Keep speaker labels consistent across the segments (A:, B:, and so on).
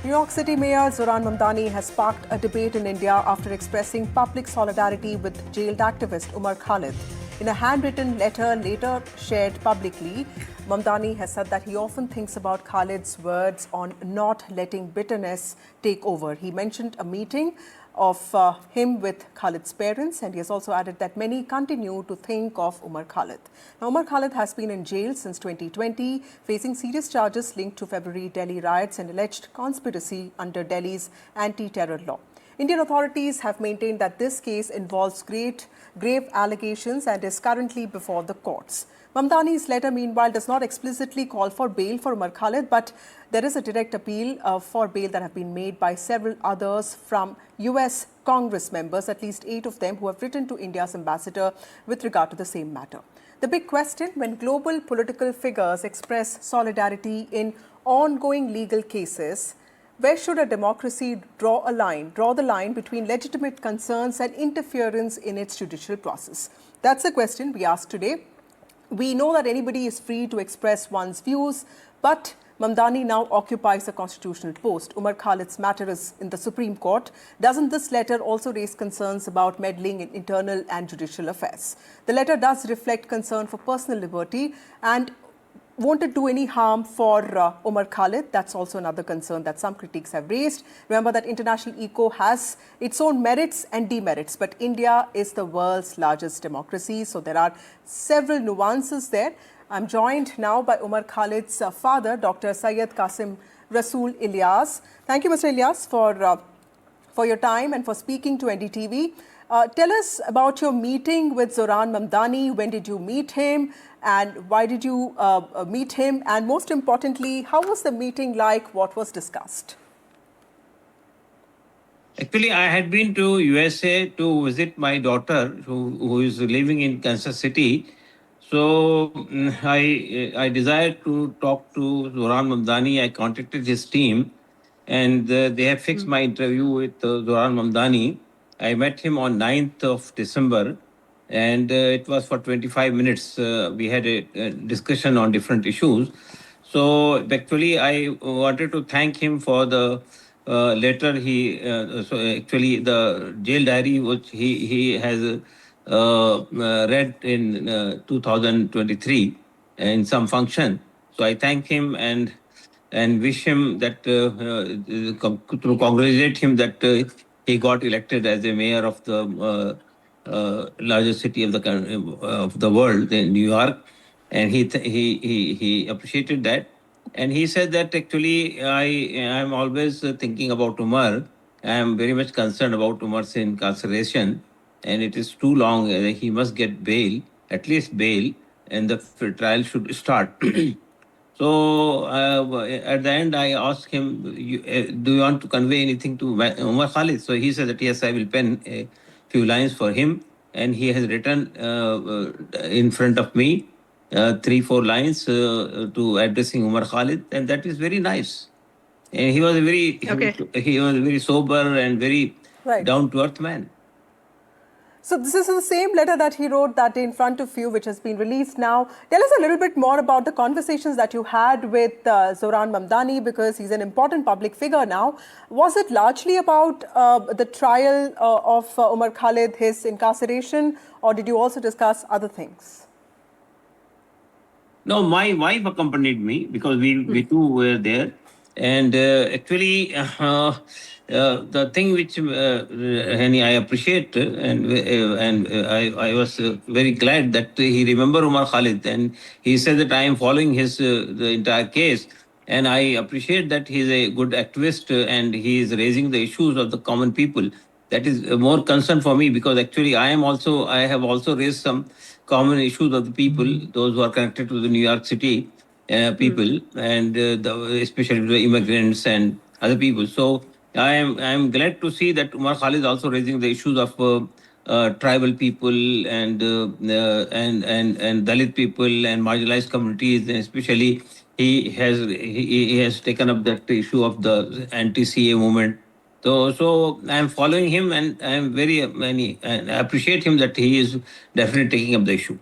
A: New York City Mayor Zohran Mamdani has sparked a debate in India after expressing public solidarity with jailed activist Umar Khalid. In a handwritten letter later shared publicly, Mamdani has said that he often thinks about Khalid's words on not letting bitterness take over. He mentioned a meeting of him with Khalid's parents, and he has also added that many continue to think of Umar Khalid. Now, Umar Khalid has been in jail since 2020, facing serious charges linked to February Delhi riots and alleged conspiracy under Delhi's anti-terror law. Indian authorities have maintained that this case involves grave allegations and is currently before the courts. Mamdani's letter, meanwhile, does not explicitly call for bail for Umar Khalid, but there is a direct appeal for bail that have been made by several others from US Congress members, at least 8 of them, who have written to India's ambassador with regard to the same matter. The big question: when global political figures express solidarity in ongoing legal cases, where should a democracy draw the line between legitimate concerns and interference in its judicial process? That's the question we ask today. We know that anybody is free to express one's views, but Mamdani now occupies a constitutional post. Umar Khalid's matter is in the Supreme Court. Doesn't this letter also raise concerns about meddling in internal and judicial affairs? The letter does reflect concern for personal liberty and won't it do any harm for Umar Khalid? That's also another concern that some critics have raised. Remember that international eco has its own merits and demerits, but India is the world's largest democracy, so there are several nuances there. I'm joined now by Umar Khalid's father, Dr. Syed Qasim Rasool Ilyas. Thank you, Mr. Ilyas, for your time and for speaking to NDTV. Tell us about your meeting with Zohran Mamdani. When did you meet him? And why did you meet him? And most importantly, how was the meeting like? What was discussed?
B: Actually, I had been to USA to visit my daughter who is living in Kansas City. So I desired to talk to Zohran Mamdani. I contacted his team and they have fixed my interview with Zohran Mamdani. I met him on 9th of December. And it was for 25 minutes. We had a discussion on different issues. So actually, I wanted to thank him for the letter so actually the jail diary which he has read in 2023 in some function. So I thank him and wish him that to congratulate him that he got elected as a mayor of the largest city of the world, in New York, and he appreciated that, and he said that actually I am always thinking about Umar. I am very much concerned about Umar's incarceration, and it is too long. He must get bail, at least bail, and the trial should start. So at the end, I asked him, "Do you want to convey anything to Umar Khalid?" So he said that yes, I will pen a few lines for him, and he has written in front of me 3-4 lines to addressing Umar Khalid, and that is very nice. And he was a very he was a very sober and very down to earth man.
A: So this is the same letter that he wrote that day in front of you, which has been released now. Tell us a little bit more about the conversations that you had with Zohran Mamdani, because he's an important public figure now. Was it largely about the trial of Umar Khalid, his incarceration, or did you also discuss other things?
B: No, my wife accompanied me because we two were there. And actually, the thing which Henny, I appreciate, and I was very glad that he remembered Umar Khalid, and he said that I am following his the entire case, and I appreciate that he is a good activist and he is raising the issues of the common people. That is more concern for me because actually I have also raised some common issues of the people, those who are connected to the New York City people, and especially the immigrants and other people. So I am glad to see that Umar Khalid is also raising the issues of tribal people and Dalit people and marginalized communities, and especially he has taken up that issue of the anti-CA movement. So I am following him, and I am and I appreciate him that he is definitely taking up the issue.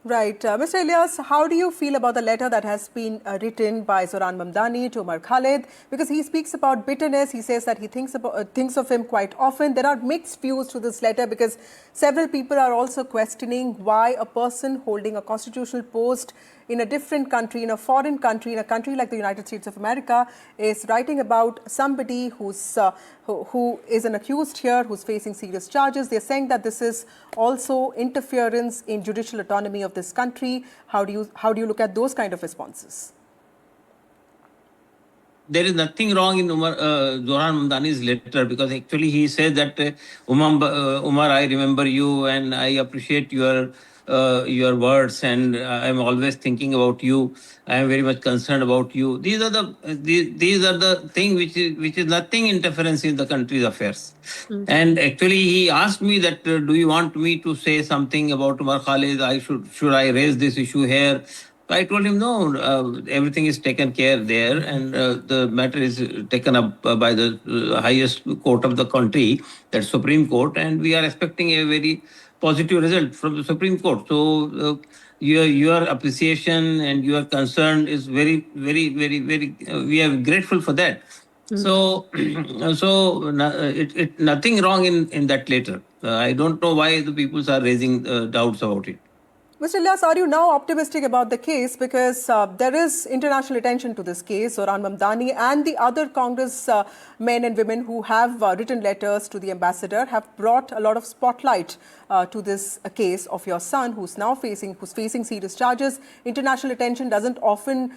A: Right. Mr. Ilyas, how do you feel about the letter that has been written by Zohran Mamdani to Umar Khalid? Because he speaks about bitterness. He says that he thinks of him quite often. There are mixed views to this letter because several people are also questioning why a person holding a constitutional post in a different country, in a foreign country, in a country like the United States of America, is writing about somebody who is an accused here, who's facing serious charges. They're saying that this is also interference in judicial autonomy of this country. How do you look at those kind of responses?
B: There is nothing wrong in Zohran Mamdani's letter, because actually he says that Umar, I remember you and I appreciate your words, and I'm always thinking about you. I am very much concerned about you. These are the thing which is nothing interference in the country's affairs. And actually he asked me that do you want me to say something about Umar Khalid? Should I raise this issue here? I told him, no, everything is taken care there, and the matter is taken up by the highest court of the country, that Supreme Court, and we are expecting a very positive result from the Supreme Court. So your appreciation and your concern is very, very, very, very. We are grateful for that. So, nothing wrong in that letter. I don't know why the people are raising doubts about it.
A: Mr. Ilyas, are you now optimistic about the case? Because there is international attention to this case. Zohran Mamdani and the other Congress men and women who have written letters to the ambassador have brought a lot of spotlight to this case of your son, who's facing serious charges. International attention doesn't often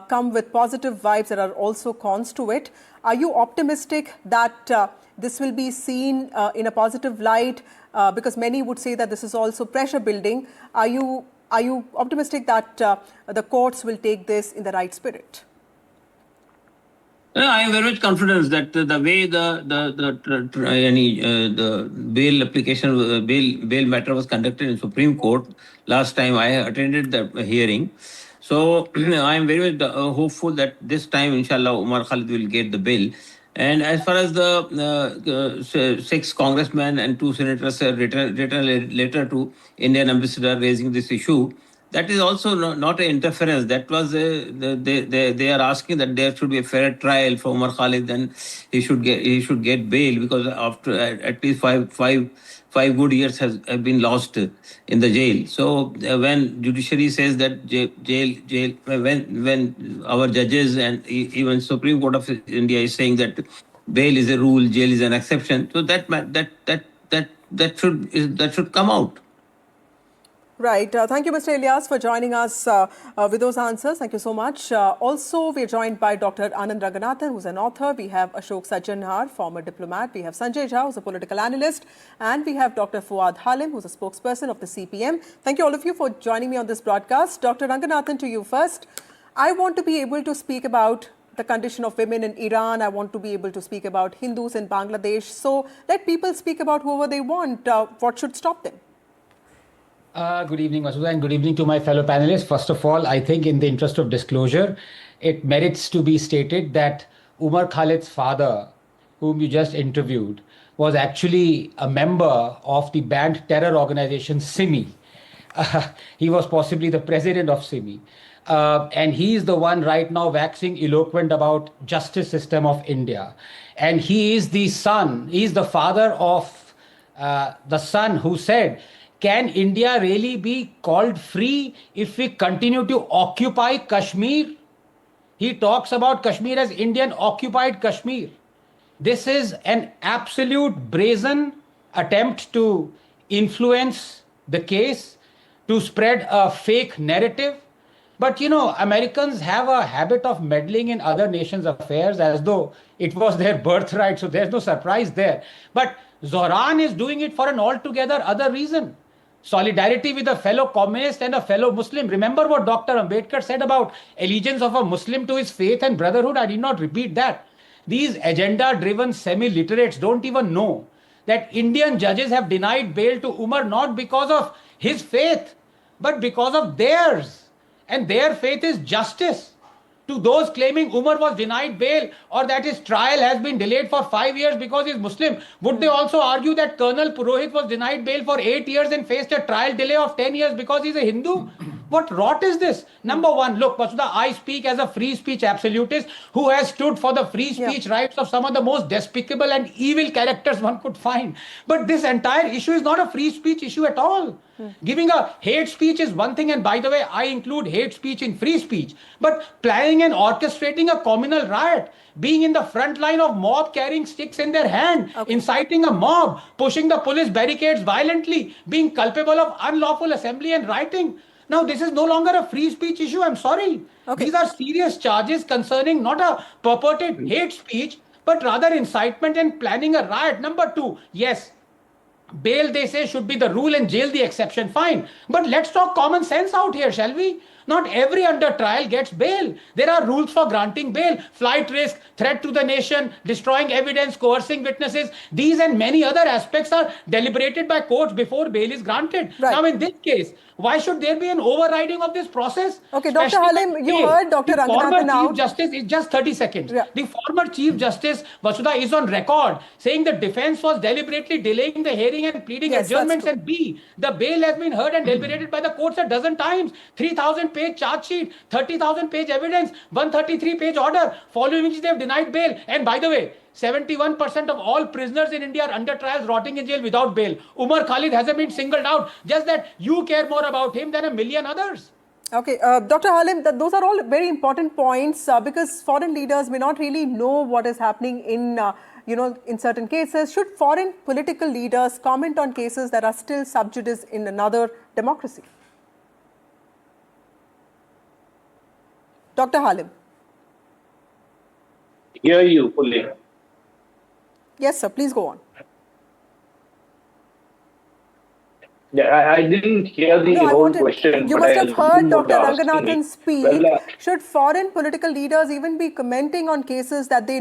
A: come with positive vibes. There are also cons to it. Are you optimistic that this will be seen in a positive light? Because many would say that this is also pressure building. Are you optimistic that the courts will take this in the right spirit?
B: I am very much confident that the way the bail application bail matter was conducted in Supreme Court last time I attended the hearing. So I am very much hopeful that this time, inshallah, Umar Khalid will get the bail. And as far as the 6 congressmen and 2 senators have written a letter to Indian ambassador raising this issue, that is also not an interference. That was they are asking that there should be a fair trial for Umar Khalid, and he should get bail, because after at least five good years have been lost in the jail. So when judiciary says that jail when our judges and even Supreme Court of India is saying that bail is a rule, jail is an exception, so that should come out.
A: Right. Thank you, Mr. Ilyas, for joining us with those answers. Thank you so much. Also, we're joined by Dr. Anand Ranganathan, who's an author. We have Ashok Sajjanhar, former diplomat. We have Sanjay Jha, who's a political analyst. And we have Dr. Fuad Halim, who's a spokesperson of the CPM. Thank you, all of you, for joining me on this broadcast. Dr. Ranganathan, to you first. I want to be able to speak about the condition of women in Iran. I want to be able to speak about Hindus in Bangladesh. So let people speak about whoever they want. What should stop them?
C: Good evening, Masuda, and good evening to my fellow panelists. First of all, I think in the interest of disclosure, it merits to be stated that Umar Khalid's father, whom you just interviewed, was actually a member of the banned terror organization SIMI. He was possibly the president of SIMI. And he is the one right now waxing eloquent about justice system of India. And he is the son, he is the father of the son who said, can India really be called free if we continue to occupy Kashmir? He talks about Kashmir as Indian occupied Kashmir. This is an absolute brazen attempt to influence the case, to spread a fake narrative. But you know, Americans have a habit of meddling in other nations' affairs as though it was their birthright, so there's no surprise there. But Zohran is doing it for an altogether other reason. Solidarity with a fellow communist and a fellow Muslim. Remember what Dr. Ambedkar said about allegiance of a Muslim to his faith and brotherhood? I did not repeat that. These agenda-driven semi-literates don't even know that Indian judges have denied bail to Umar not because of his faith, but because of theirs. And their faith is justice. to those claiming Umar was denied bail or that his trial has been delayed for 5 years because he's Muslim, would they also argue that Colonel Purohit was denied bail for 8 years and faced a trial delay of 10 years because he's a Hindu? What rot is this? Number one, look, Vasudha, I speak as a free speech absolutist who has stood for the free speech rights of some of the most despicable and evil characters one could find. But this entire issue is not a free speech issue at all. Giving a hate speech is one thing, and by the way, I include hate speech in free speech. But planning and orchestrating a communal riot, being in the front line of mob carrying sticks in their hand, inciting a mob, pushing the police barricades violently, being culpable of unlawful assembly and rioting. Now, this is no longer a free speech issue. I'm sorry. These are serious charges concerning not a purported hate speech, but rather incitement and planning a riot. Number two, yes, bail, they say, should be the rule and jail the exception. Fine. But let's talk common sense out here, shall we? Not every under trial gets bail. There are rules for granting bail. Flight risk, threat to the nation, destroying evidence, coercing witnesses. These and many other aspects are deliberated by courts before bail is granted.
A: Right.
C: Now, in this case, why should there be an overriding of this process?
A: Okay, Dr. Halim, you heard Dr. Ranganathan out.
C: Chief Justice, it's just 30 seconds.
A: Yeah.
C: The former Chief Justice, Vasudha, is on record saying the defense was deliberately delaying the hearing and pleading adjournments, and B, the bail has been heard and deliberated by the courts a dozen times. 3,000-page charge sheet, 30,000-page evidence, 133-page order, following which they have denied bail. And by the way, 71% of all prisoners in India are under trials rotting in jail without bail. Umar Khalid hasn't been singled out. Just that you care more about him than a million others.
A: Okay, Dr. Halim, those are all very important points because foreign leaders may not really know what is happening in, in certain cases. Should foreign political leaders comment on cases that are still sub judice in another democracy? Dr. Halim.
D: Hear you fully.
A: Yes, sir. Please go on.
D: Yeah, I didn't hear the whole question.
A: You must have heard Dr. Ranganathan speak. Well, should foreign political leaders even be commenting on cases that they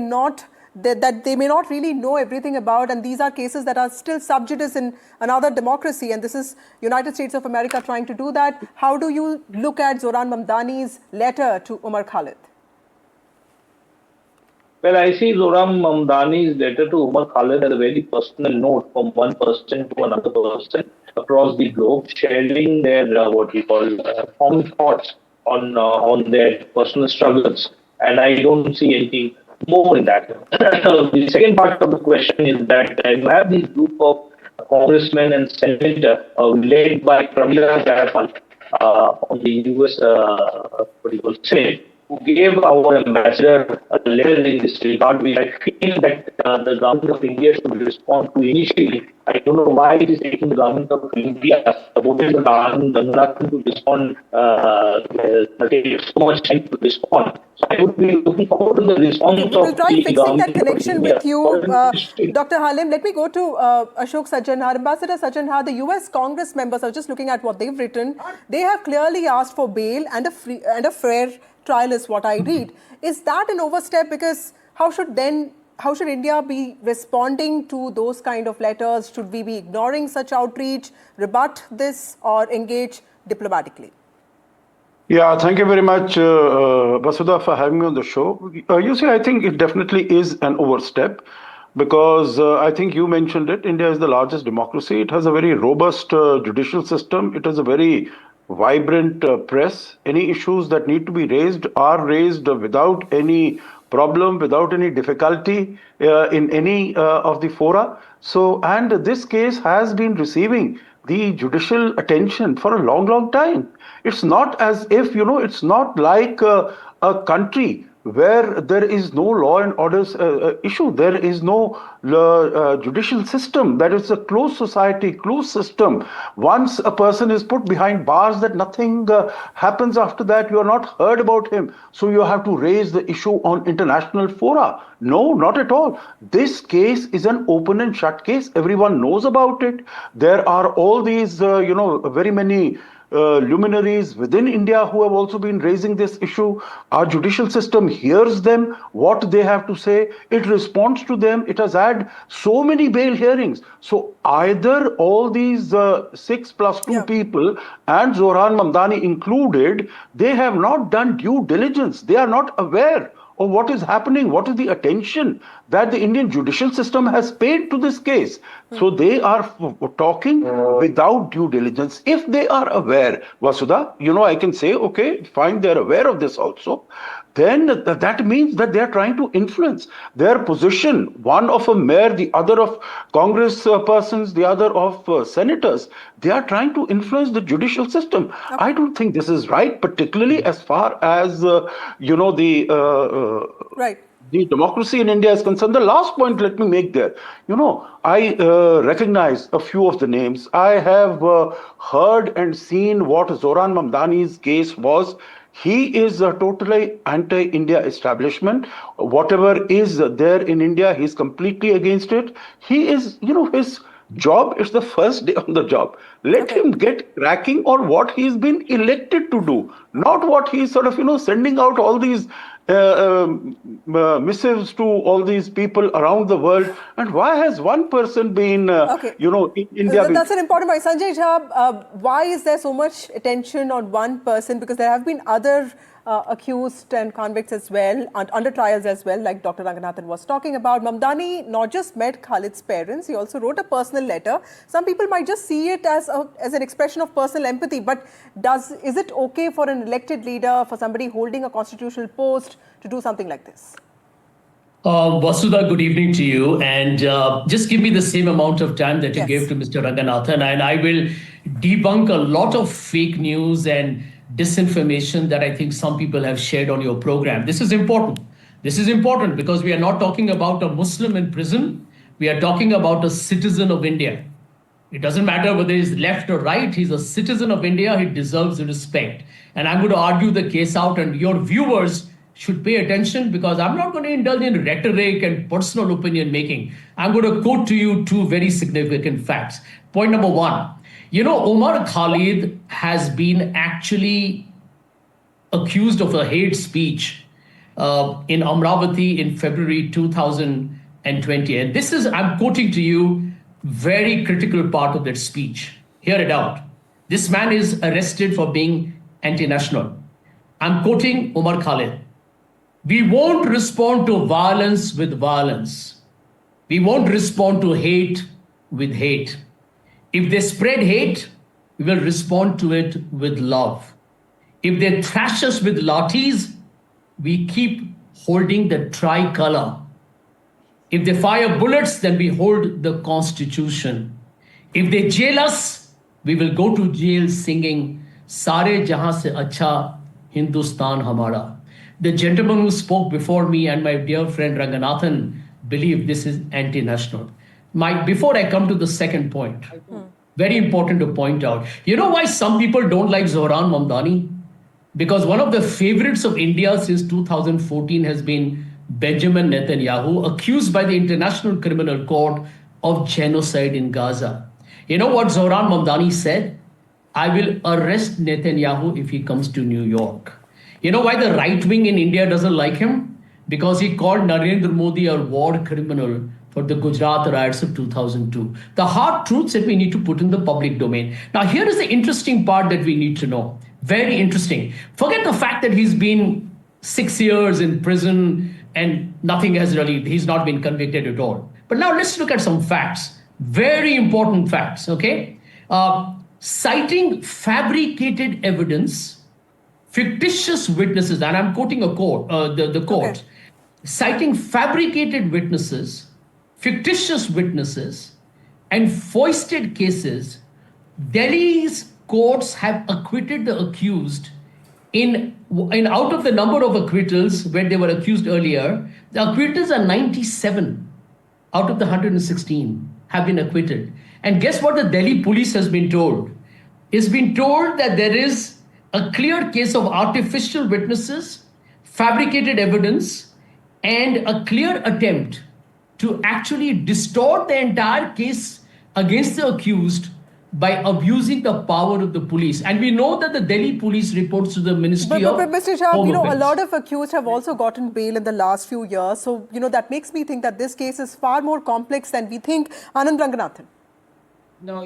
A: may not really know everything about, and these are cases that are still sub judice in another democracy, and this is United States of America trying to do that? How do you look at Zohran Mamdani's letter to Umar Khalid?
D: Well, I see Zohran Mamdani's letter to Umar Khalid as a very personal note from one person to another person across the globe, sharing their common thoughts on their personal struggles. And I don't see anything more in that. The second part of the question is that you have this group of congressmen and senators led by Pramila Jayapal on the US Senate, who gave our ambassador a letter in this regard, which I feel that the government of India should respond to initially. I don't know why it is taking the government of India, voted the government to respond, take so much time to respond. So I would be looking forward to the response of the government.
A: We'll try fixing that connection with you, Dr. Halim. Let me go to Ashok Sajjanhar. Ambassador Sajjanhar, the US Congress members, I was just looking at what they've written. They have clearly asked for bail and a fair trial is what I read. Is that an overstep? Because how should India be responding to those kind of letters? Should we be ignoring such outreach, rebut this, or engage diplomatically?
E: Yeah, thank you very much, Vasudha, for having me on the show. You see, I think it definitely is an overstep because I think you mentioned it. India is the largest democracy. It has a very robust judicial system. It has a very vibrant press. Any issues that need to be raised are raised without any problem, without any difficulty in any of the fora. So, and this case has been receiving the judicial attention for a long, long time. It's not as if, it's not like a country where there is no law and orders issue. There is no judicial system. That is a closed society, closed system. Once a person is put behind bars, that nothing happens after that. You are not heard about him. So you have to raise the issue on international fora. No, not at all. This case is an open and shut case. Everyone knows about it. There are all these, very many luminaries within India who have also been raising this issue. Our judicial system hears them, what they have to say. It responds to them. It has had so many bail hearings. So either all these 6+2
A: Yeah.
E: people and Zohran Mamdani included, they have not done due diligence. They are not aware of what is happening, what is the attention that the Indian judicial system has paid to this case. So they are talking without due diligence. If they are aware, Vasudha, I can say, okay, fine, they're aware of this also. Then that means that they are trying to influence their position, one of a mayor, the other of Congress persons, the other of senators. They are trying to influence the judicial system. I don't think this is right, particularly as far as,
A: Right.
E: the democracy in India is concerned. The last point let me make there. I recognize a few of the names. I have heard and seen what Zohran Mamdani's case was. He is a totally anti-India establishment. Whatever is there in India, he's completely against it. He is, his job is the first day on the job. Let him get cracking on what he's been elected to do, not what he's sort of, sending out all these missives to all these people around the world. And why has one person been, in India?
A: That's an important point. Sanjay Jha, why is there so much attention on one person? Because there have been other accused and convicts as well, under trials as well, like Dr. Ranganathan was talking about. Mamdani not just met Khalid's parents, he also wrote a personal letter. Some people might just see it as an expression of personal empathy, but is it okay for an elected leader, for somebody holding a constitutional post, to do something like this?
F: Vasudha, good evening to you. And just give me the same amount of time that you
A: Yes.
F: gave to Mr. Ranganathan, and I will debunk a lot of fake news and disinformation that I think some people have shared on your program. This is important. This is important because we are not talking about a Muslim in prison. We are talking about a citizen of India. It doesn't matter whether he's left or right. He's a citizen of India. He deserves respect. And I'm going to argue the case out, and your viewers should pay attention because I'm not going to indulge in rhetoric and personal opinion making. I'm going to quote to you two very significant facts. Point number one, Umar Khalid has been actually accused of a hate speech in Amravati in February 2020. And this is, I'm quoting to you, very critical part of that speech. Hear it out. This man is arrested for being anti-national. I'm quoting Umar Khalid. We won't respond to violence with violence. We won't respond to hate with hate. If they spread hate, we will respond to it with love. If they thrash us with lathis, we keep holding the tricolor. If they fire bullets, then we hold the Constitution. If they jail us, we will go to jail singing, Sare Jahan se Acha Hindustan Hamara. The gentleman who spoke before me and my dear friend Ranganathan believe this is anti-national. Before I come to the second point, very important to point out. You know why some people don't like Zohran Mamdani? Because one of the favorites of India since 2014 has been Benjamin Netanyahu, accused by the International Criminal Court of genocide in Gaza. You know what Zohran Mamdani said? I will arrest Netanyahu if he comes to New York. You know why the right wing in India doesn't like him? Because he called Narendra Modi a war criminal for the Gujarat riots of 2002. The hard truths that we need to put in the public domain. Now, here is the interesting part that we need to know. Very interesting. Forget the fact that he's been 6 years in prison and he's not been convicted at all. But now let's look at some facts. Very important facts, okay? Citing fabricated evidence, fictitious witnesses, and I'm quoting the court,
A: Okay.
F: citing fabricated witnesses, fictitious witnesses, and foisted cases, Delhi's courts have acquitted the accused in out of the number of acquittals where they were accused earlier, the acquittals are 97 out of the 116 have been acquitted. And guess what the Delhi police has been told? It's been told that there is a clear case of artificial witnesses, fabricated evidence, and a clear attempt to actually distort the entire case against the accused by abusing the power of the police. And we know that the Delhi police reports to the Ministry of
A: But Mr. Shah,
F: Home
A: a
F: Affairs.
A: lot of accused have also gotten bail in the last few years. So, that makes me think that this case is far more complex than we think. Anand Ranganathan.
C: No,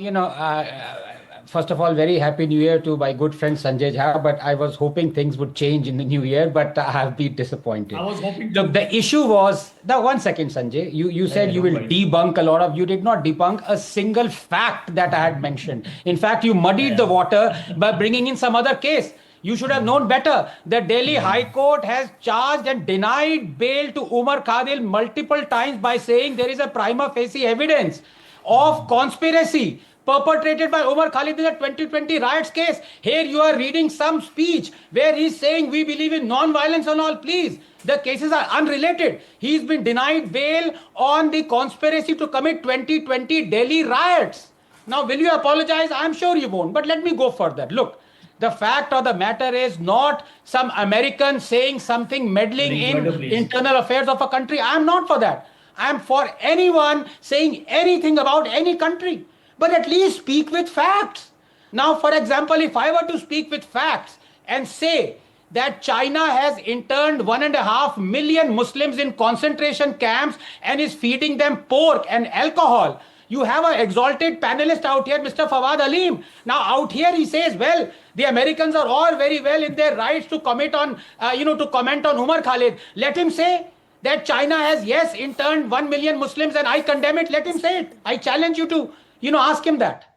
C: first of all, very happy New Year to my good friend Sanjay Jha. But I was hoping things would change in the new year, but I have been disappointed.
F: I was hoping
C: Look, the issue was, now 1 second, Sanjay, you said you will debunk a lot of, you did not debunk a single fact that I had mentioned. In fact, you muddied the water by bringing in some other case. You should have known better. The Delhi High Court has charged and denied bail to Umar Khalid multiple times by saying there is a prima facie evidence of conspiracy perpetrated by Umar Khalid in the 2020 riots case. Here you are reading some speech where he's saying we believe in non-violence and all. Please, the cases are unrelated. He's been denied bail on the conspiracy to commit 2020 Delhi riots. Now, will you apologize? I'm sure you won't. But let me go further. Look, the fact of the matter is not some American saying something meddling in internal affairs of a country. I'm not for that. I'm for anyone saying anything about any country. But at least speak with facts. Now, for example, if I were to speak with facts and say that China has interned 1.5 million Muslims in concentration camps and is feeding them pork and alcohol, you have an exalted panelist out here, Mr. Fawad Aleem. Now, out here he says, well, the Americans are all very well in their rights to comment on Umar Khalid. Let him say that China has, yes, interned 1 million Muslims and I condemn it. Let him say it. I challenge you to, ask him that.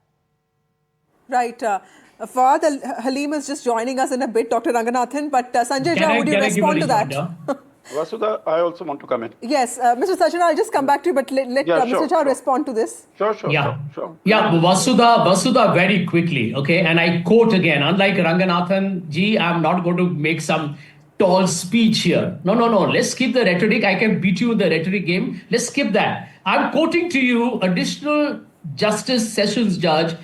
A: Right. Fawad Aleem is just joining us in a bit, Dr. Ranganathan. But Sanjay Jha, would you respond to that?
E: Vasudha, I also want to come in.
A: Yes, Mr. Sachin, I'll just come back to you, but let Mr. Jha respond to this.
E: Sure.
F: Yeah, Vasudha, very quickly, okay? And I quote again, unlike Ranganathan ji, I'm not going to make some tall speech here. No. Let's skip the rhetoric. I can beat you in the rhetoric game. Let's skip that. I'm quoting to you Additional Justice Sessions Judge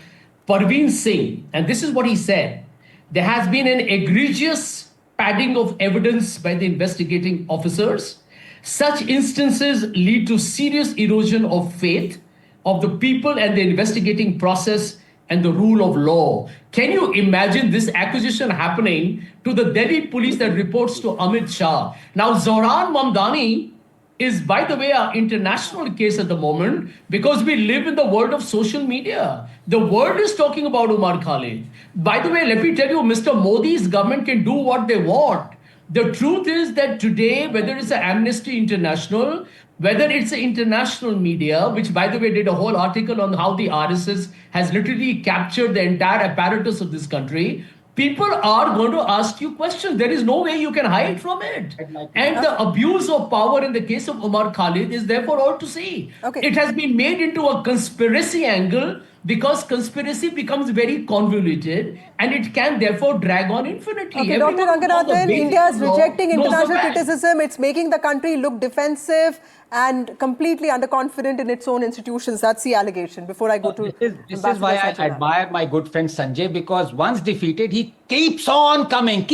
F: Parveen Singh, and this is what he said. There has been an egregious padding of evidence by the investigating officers. Such instances lead to serious erosion of faith of the people and the investigating process and the rule of law. Can you imagine this accusation happening to the Delhi police that reports to Amit Shah? Now, Zohran Mamdani is, by the way, our international case at the moment because we live in the world of social media. The world is talking about Umar Khalid. By the way, let me tell you, Mr. Modi's government can do what they want. The truth is that today, whether it's an Amnesty International, whether it's an international media, which, by the way, did a whole article on how the RSS has literally captured the entire apparatus of this country, people are going to ask you questions. There is no way you can hide from it. And the abuse of power in the case of Umar Khalid is therefore all to see.
A: Okay.
F: It has been made into a conspiracy angle because conspiracy becomes very convoluted and it can therefore drag on infinitely.
A: Okay, Dr. Ranganathan, India is rejecting international criticism. It's making the country look defensive and completely underconfident in its own institutions. That's the allegation. Before I go to
C: this is why I admire my good friend Sanjay, because once defeated, he keeps on coming.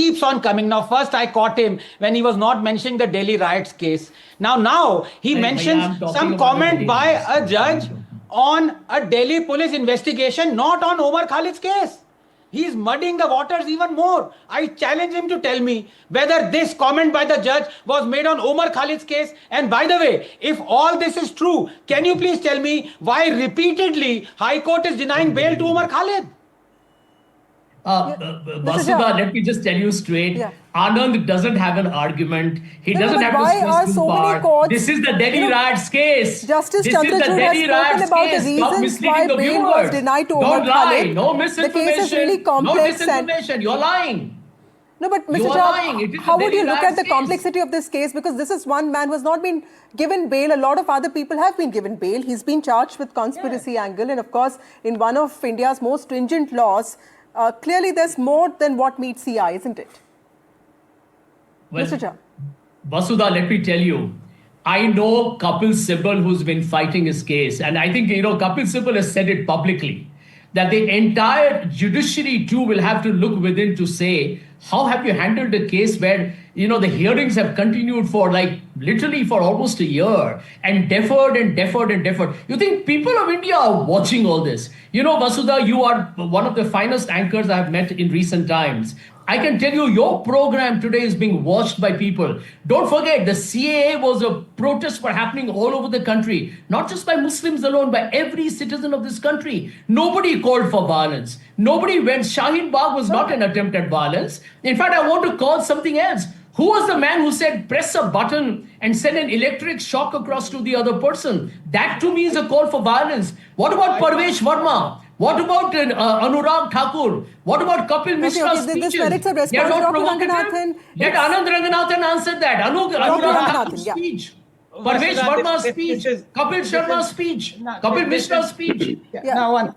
C: Now, first I caught him when he was not mentioning the Delhi riots case. Now he mentions some comment by a judge on a Delhi police investigation, not on Umar Khalid's case. He is muddying the waters even more. I challenge him to tell me whether this comment by the judge was made on Umar Khalid's case. And by the way, if all this is true, can you please tell me why repeatedly High Court is denying bail to Umar Khalid?
F: Vasudha, let me just tell you straight.
A: Yeah.
F: Anand doesn't have an argument. He doesn't have
A: why
F: to
A: are
F: speak
A: so
F: too
A: many
F: far.
A: courts,
F: This is the Delhi riots case.
A: Justice
F: This is the
A: Chandrachud
F: Delhi
A: has
F: riots
A: spoken about
F: case.
A: the
F: Stop
A: reasons
F: misleading
A: why
F: the
A: bail was
F: viewers.
A: denied to
F: Don't
A: Umar
F: lie.
A: Khalid.
F: No
A: The
F: misinformation.
A: case is really
F: No
A: complex.
F: disinformation. You're lying.
A: No, but Mr.
F: You are lying. It
A: Jha,
F: is
A: how
F: the
A: would you
F: Delhi
A: look at
F: riots
A: the
F: case.
A: complexity of this case? Because this is one man who has not been given bail. A lot of other people have been given bail. He's been charged with conspiracy angle. And of course, in one of India's most stringent laws, clearly there's more than what meets the eye, isn't it?
F: Well,
A: Mr. Jha.
F: Vasudha, let me tell you, I know Kapil Sibal, who's been fighting his case. And I think, Kapil Sibal has said it publicly, that the entire judiciary too will have to look within to say how have you handled a case where, the hearings have continued for literally for almost a year and deferred and deferred and deferred? You think people of India are watching all this? Vasudha, you are one of the finest anchors I have met in recent times. I can tell you, your program today is being watched by people. Don't forget, the CAA was a protest were happening all over the country, not just by Muslims alone, by every citizen of this country. Nobody called for violence. Nobody went. Shaheen Bagh was not an attempt at violence. In fact, I want to call something else. Who was the man who said, press a button and send an electric shock across to the other person? That to me is a call for violence. What about Parvesh Verma? What about Anurag Thakur? What about Kapil Mishra's speeches?
A: This merits a response.
F: They are not
A: Dr.
F: provocative.
A: Ranganathan,
F: Let Anand Ranganathan answer that. Anurag Thakur's
A: yeah.
F: speech. Parvesh Verma's speech. Kapil Sharma's speech. Kapil Mishra's speech.
C: Now,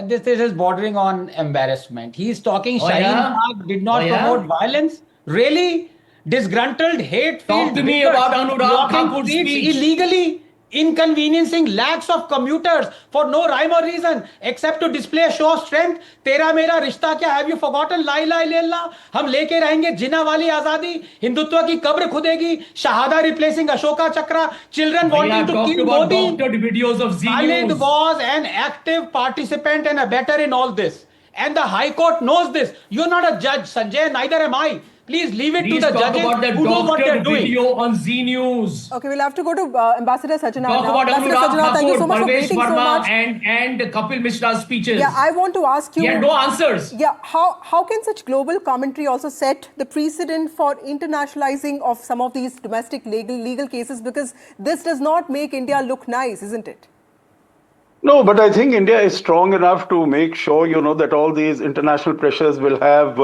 C: this is bordering on embarrassment. He is talking Shaheen Bagh did not promote violence. Really? Disgruntled, hate-filled.
F: Talk to me about Anurag Thakur's speech.
C: Illegally inconveniencing lakhs of commuters for no rhyme or reason except to display a show of strength. Tera mera rishta kya? Have you forgotten? La ilaha illallah. Hum leke rahenge jinnah wali azadi. Hindutva ki qabr khudegi. Shahada replacing Ashoka Chakra. Children wanting to kill Modi.
F: Videos of
C: Khalid was an active participant and abettor in all this. And the High Court knows this. You're not a judge, Sanjay. Neither am I. Please leave it to the judges who know what they're doing.
F: Video on Z News.
A: Okay, we'll have to go to Ambassador Sajjan
F: Talk
A: now.
F: about Anurag
A: Thank you so
F: Thakur,
A: much for
F: Parvesh
A: waiting so
F: Verma
A: much.
F: and Kapil Mishra's speeches.
A: Yeah, I want to ask you.
F: He had no answers.
A: Yeah, how can such global commentary also set the precedent for internationalizing of some of these domestic legal cases? Because this does not make India look nice, isn't it?
E: No, but I think India is strong enough to make sure, that all these international pressures will have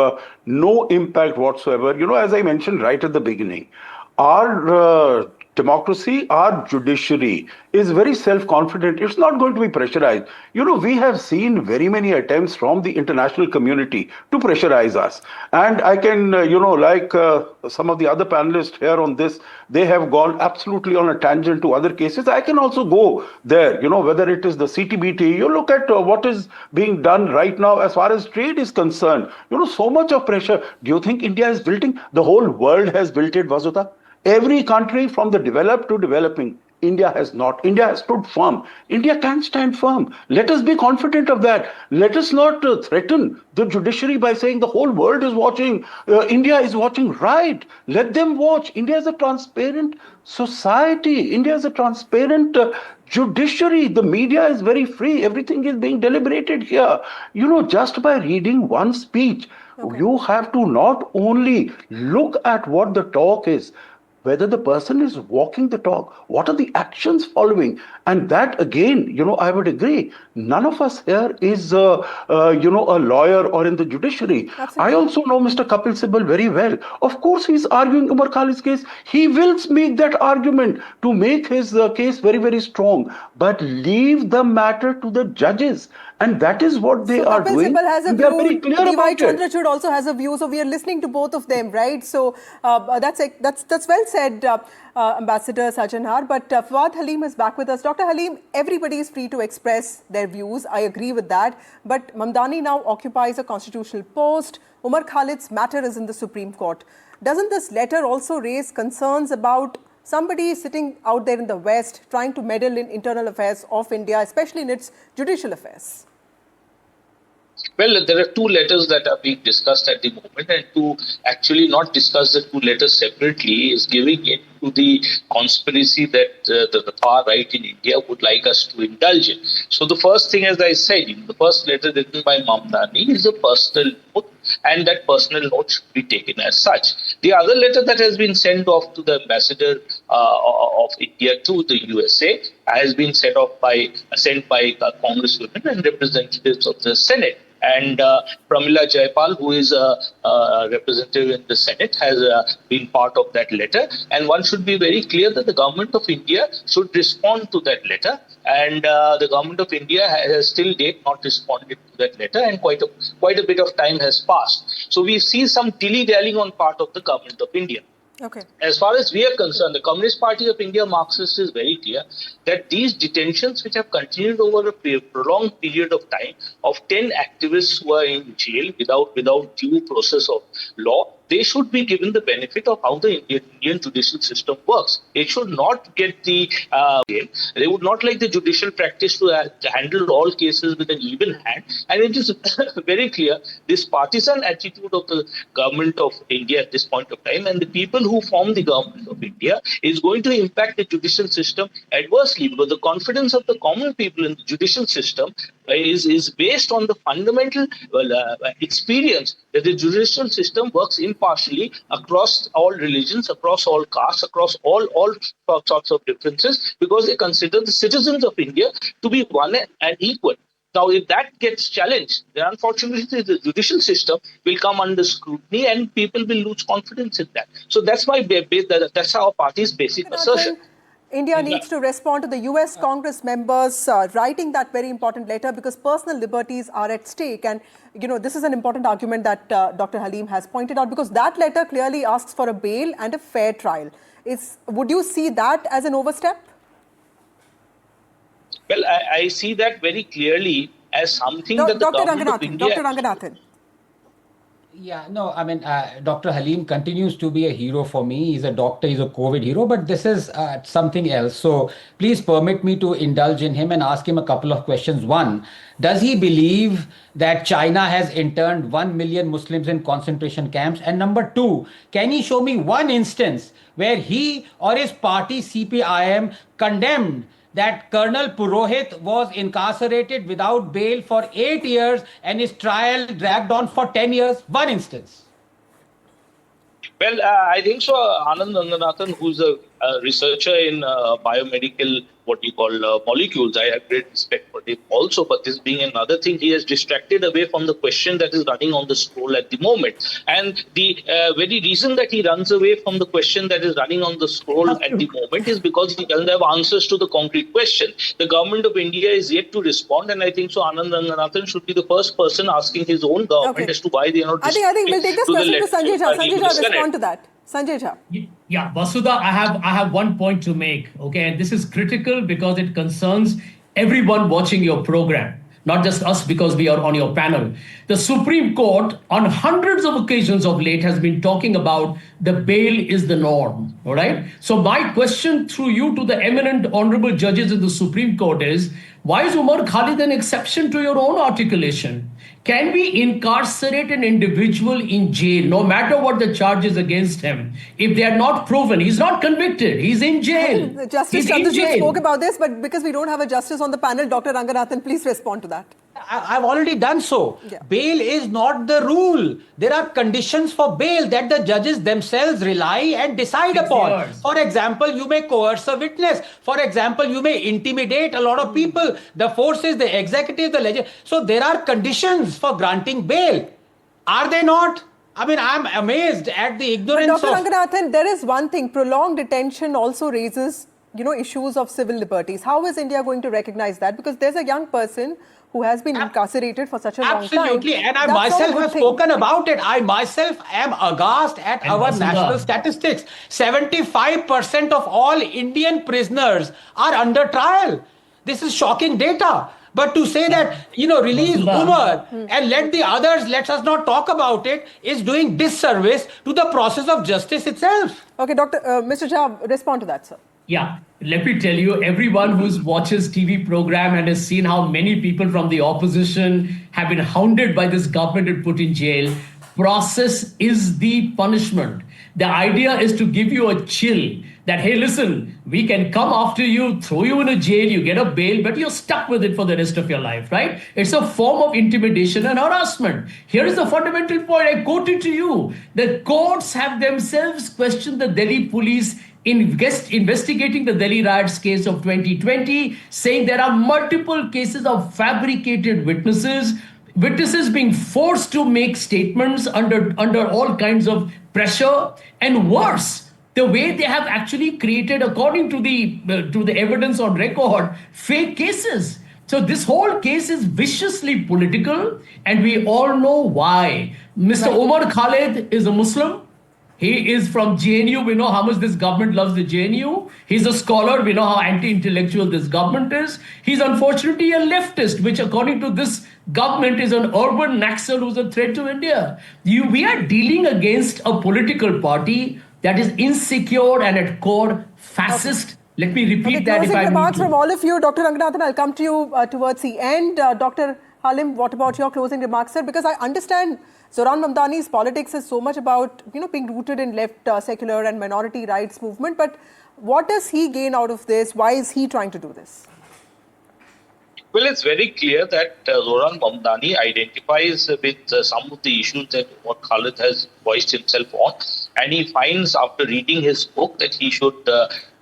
E: no impact whatsoever. As I mentioned right at the beginning, our democracy, our judiciary is very self-confident. It's not going to be pressurized. We have seen very many attempts from the international community to pressurize us. And I can, like some of the other panelists here on this, they have gone absolutely on a tangent to other cases. I can also go there, whether it is the CTBT, you look at what is being done right now as far as trade is concerned. So much of pressure. Do you think India is building? The whole world has built it, Vasudha. Every country from the developed to developing, India has not. India has stood firm. India can stand firm. Let us be confident of that. Let us not threaten the judiciary by saying the whole world is watching. India is watching. Right. Let them watch. India is a transparent society. India is a transparent judiciary. The media is very free. Everything is being deliberated here. Just by reading one speech, you have to not only look at what the talk is, whether the person is walking the talk, what are the actions following? And that again, I would agree. None of us here is, a lawyer or in the judiciary. Absolutely. I also know Mr. Kapil Sibal very well. Of course, he's arguing Umar Khalid's case. He will make that argument to make his case very, very strong. But leave the matter to the judges. And that is what they are doing.
A: Kapil Sibal has a
E: they are very
A: view.
E: clear about it.
A: Chandrachud also has a view. So we are listening to both of them, right? So that's well said, Ambassador Sajjan. But Fawad Halim is back with us. Dr. Halim, everybody is free to express their views. I agree with that. But Mamdani now occupies a constitutional post. Umar Khalid's matter is in the Supreme Court. Doesn't this letter also raise concerns about somebody sitting out there in the West trying to meddle in internal affairs of India, especially in its judicial affairs?
D: Well, there are two letters that are being discussed at the moment, and to actually not discuss the two letters separately is giving in to the conspiracy that the far right in India would like us to indulge in. So the first thing, as I said, the first letter written by Mamdani is a personal note, and that personal note should be taken as such. The other letter that has been sent off to the ambassador of India to the USA has been sent by congresswomen and representatives of the Senate. And Pramila Jayapal, who is a representative in the Senate, has been part of that letter. And one should be very clear that the government of India should respond to that letter. And the government of India has still date not responded to that letter, and quite a bit of time has passed. So we see some dilly-dallying on part of the government of India.
A: Okay.
D: As far as we are concerned, the Communist Party of India Marxist is very clear that these detentions, which have continued over a prolonged period of time, of 10 activists who are in jail without due process of law, they should be given the benefit of how the Indian judicial system works. They should not get the jail. They would not like the judicial practice to handle all cases with an even hand. And it is very clear this partisan attitude of the government of India at this point of time and the people who form the government of India is going to impact the judicial system adversely, because the confidence of the common people in the judicial system is based on the fundamental experience that the judicial system works impartially across all religions, across all castes, across all sorts of differences, because they consider the citizens of India to be one and equal. Now, if that gets challenged, then unfortunately the judicial system will come under scrutiny and people will lose confidence in that. So that's that's our party's basic assertion.
A: India needs to respond to the US Congress members writing that very important letter, because personal liberties are at stake. And, this is an important argument that Dr. Halim has pointed out, because that letter clearly asks for a bail and a fair trial. Would you see that as an overstep?
D: Well, I see that very clearly as something that the government of India...
A: Dr. Ranganathan.
C: Yeah, no, I mean, Dr. Halim continues to be a hero for me. He's a doctor, he's a COVID hero, but this is something else. So please permit me to indulge in him and ask him a couple of questions. One, does he believe that China has interned 1 million Muslims in concentration camps? And number two, can he show me one instance where he or his party CPIM condemned that Colonel Purohit was incarcerated without bail for 8 years and his trial dragged on for 10 years? One instance.
D: Well, I think so. Anand Ranganathan, who's a researcher in biomedical, molecules, I have great respect for him also. But this being another thing, he has distracted away from the question that is running on the scroll at the moment. And the very reason that he runs away from the question that is running on the scroll at the moment is because he doesn't have answers to the concrete question. The government of India is yet to respond, and I think so. Anand Ranganathan should be the first person asking his own government as to why they are not.
A: I think we'll take this question to Sanjay Jha. Sanjay Jha, respond to that. Sanjay Jha.
F: Yeah, Vasudha, I have one point to make, okay, and this is critical because it concerns everyone watching your program, not just us because we are on your panel. The Supreme Court on hundreds of occasions of late has been talking about the bail is the norm, all right? So my question through you to the eminent honorable judges in the Supreme Court is, why is Umar Khalid an exception to your own articulation? Can we incarcerate an individual in jail, no matter what the charges against him, if they are not proven? He's not convicted. He's in jail.
A: Justice Chandrachud spoke about this, but because we don't have a justice on the panel, Dr. Ranganathan, please respond to that.
C: I've already done so. Yeah. Bail is not the rule. There are conditions for bail that the judges themselves rely and decide upon. For example, you may coerce a witness. For example, you may intimidate a lot of people. The forces, the executive, the legislature. So there are conditions for granting bail. Are they not? I mean, I'm amazed at the ignorance.
A: But Dr. Ranganathan, there is one thing. Prolonged detention also raises, issues of civil liberties. How is India going to recognize that? Because there's a young person who has been incarcerated for such a long time.
C: Absolutely, and I myself have spoken about it. I myself am aghast at our national statistics. 75% of all Indian prisoners are under trial. This is shocking data. But to say that, release Umar and let the others, let us not talk about it, is doing disservice to the process of justice itself.
A: Okay, Mr. Jha, respond to that, sir.
F: Yeah, let me tell you, everyone who watches TV program and has seen how many people from the opposition have been hounded by this government and put in jail, process is the punishment. The idea is to give you a chill that, hey, listen, we can come after you, throw you in a jail, you get a bail, but you're stuck with it for the rest of your life, right? It's a form of intimidation and harassment. Here is the fundamental point. I quote it to you. The courts have themselves questioned the Delhi police investigating the Delhi riots case of 2020, saying there are multiple cases of fabricated witnesses being forced to make statements under all kinds of pressure, and worse, the way they have actually created, according to the evidence on record, fake cases. So this whole case is viciously political, and we all know why. Mr. Umar Khalid is a Muslim. He is from JNU. We know how much this government loves the JNU. He's a scholar. We know how anti-intellectual this government is. He's unfortunately a leftist, which according to this government is an urban Naxal who's a threat to India. We are dealing against a political party that is insecure and at core fascist. Okay. Let me repeat that if I
A: remarks from all of you. Dr. Ranganathan, I'll come to you towards the end. Dr. Halim, what about your closing remarks, sir? Because I understand Zohran Mamdani's politics is so much about, being rooted in left secular and minority rights movement. But what does he gain out of this? Why is he trying to do this?
D: Well, it's very clear that Zohran Mamdani identifies with some of the issues that Umar Khalid has voiced himself on. And he finds after reading his book that he should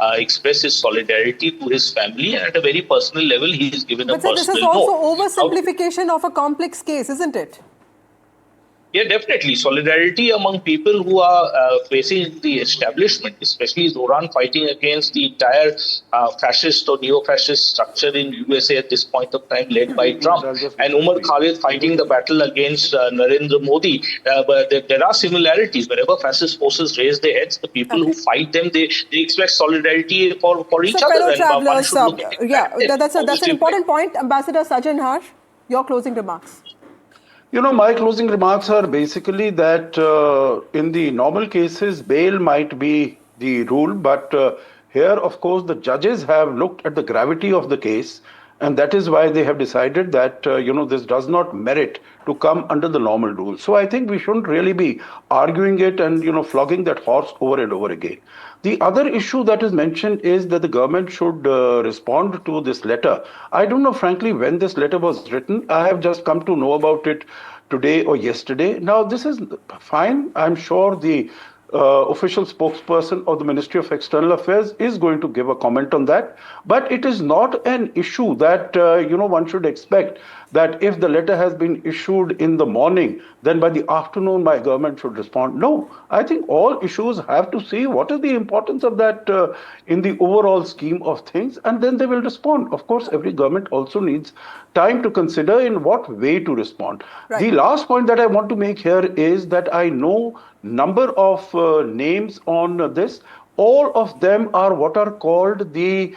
D: express his solidarity to his family. And at a very personal level, he is given a personal note.
A: But this is also oversimplification of a complex case, isn't it?
D: Yeah, definitely. Solidarity among people who are facing the establishment, especially Zohran fighting against the entire fascist or neo-fascist structure in USA at this point of time led by Trump. And Umar Khalid fighting the battle against Narendra Modi. But there are similarities. Wherever fascist forces raise their heads, the people who fight them, they express solidarity for each other.
A: Travelers, that's an important point. Ambassador Sajan Har, your closing remarks.
E: My closing remarks are basically that in the normal cases, bail might be the rule, but here, of course, the judges have looked at the gravity of the case, and that is why they have decided that, this does not merit to come under the normal rule. So I think we shouldn't really be arguing it and, flogging that horse over and over again. The other issue that is mentioned is that the government should respond to this letter. I don't know, frankly, when this letter was written. I have just come to know about it today or yesterday. Now, this is fine. I'm sure the official spokesperson of the Ministry of External Affairs is going to give a comment on that. But it is not an issue that, one should expect that if the letter has been issued in the morning, then by the afternoon, my government should respond. No, I think all issues have to see what is the importance of that in the overall scheme of things, and then they will respond. Of course, every government also needs time to consider in what way to respond. Right. The last point that I want to make here is that I know number of names on this. All of them are what are called the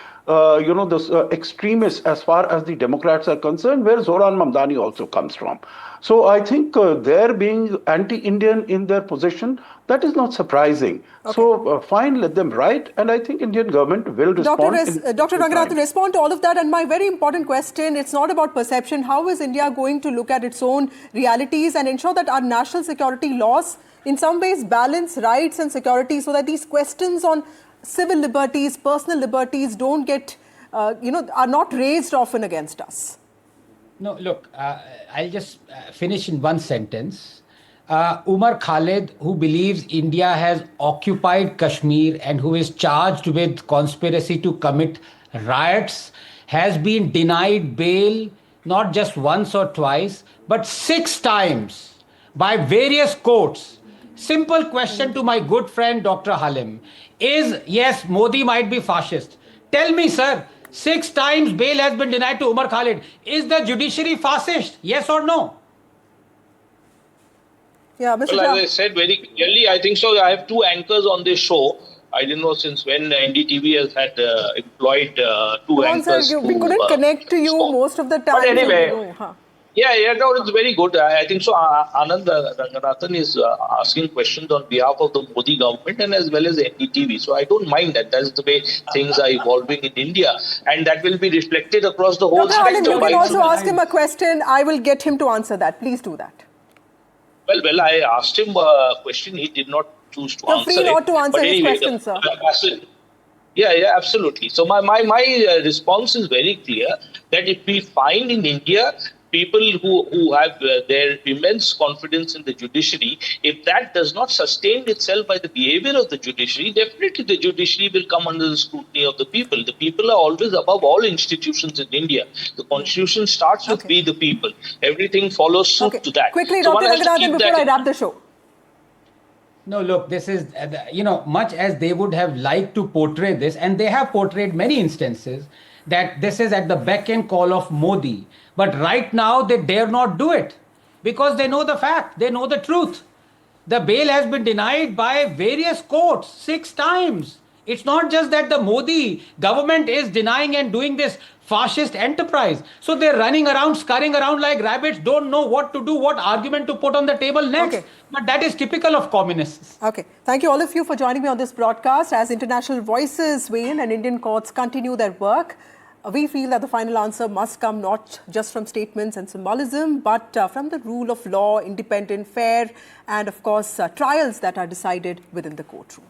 E: extremists as far as the Democrats are concerned, where Zohran Mamdani also comes from. So I think their being anti-Indian in their position, that is not surprising. Okay. So fine, let them write, and I think Indian government will respond.
A: Dr. Ranganathan, respond to all of that. And my very important question, it's not about perception. How is India going to look at its own realities and ensure that our national security laws in some ways balance rights and security so that these questions on civil liberties, personal liberties don't get, are not raised often against us?
C: No, look, I'll just finish in one sentence. Umar Khalid, who believes India has occupied Kashmir and who is charged with conspiracy to commit riots, has been denied bail not just once or twice, but 6 times by various courts. Simple question to my good friend Dr. Halim is, yes, Modi might be fascist. Tell me, sir, 6 times bail has been denied to Umar Khalid. Is the judiciary fascist? Yes or no?
A: Yeah, Mr.
D: Well, as I said very clearly, I think so. I have 2 anchors on this show. I didn't know since when NDTV has had employed 2 anchors.
A: Sir, we couldn't connect to you most of the time.
D: But anyway, no, it's very good. I think so. Anand Ranganathan is asking questions on behalf of the Modi government and as well as NDTV. So I don't mind that. That's the way things are evolving in India. And that will be reflected across the whole spectrum.
A: You can also ask him a question. I will get him to answer that. Please do that.
D: Well, I asked him a question. He did not choose to answer it.
A: You're free not to answer his question, sir.
D: Yeah, absolutely. So my response is very clear that if we find in India people who have their immense confidence in the judiciary, if that does not sustain itself by the behavior of the judiciary, definitely the judiciary will come under the scrutiny of the people. The people are always above all institutions in India. The constitution starts with we the people. Everything follows suit to that.
A: Quickly, so Dr. Ranganathan, before I wrap the show.
C: No, look, this is, much as they would have liked to portray this, and they have portrayed many instances, that this is at the beck and call of Modi. But right now, they dare not do it because they know the fact, they know the truth. The bail has been denied by various courts 6 times. It's not just that the Modi government is denying and doing this fascist enterprise. So they're running around, scurrying around like rabbits, don't know what to do, what argument to put on the table next.
A: Okay.
C: But that is typical of communists.
A: Okay. Thank you all of you for joining me on this broadcast. As international voices weigh in and Indian courts continue their work, we feel that the final answer must come not just from statements and symbolism, but from the rule of law, independent, fair, and of course, trials that are decided within the courtroom.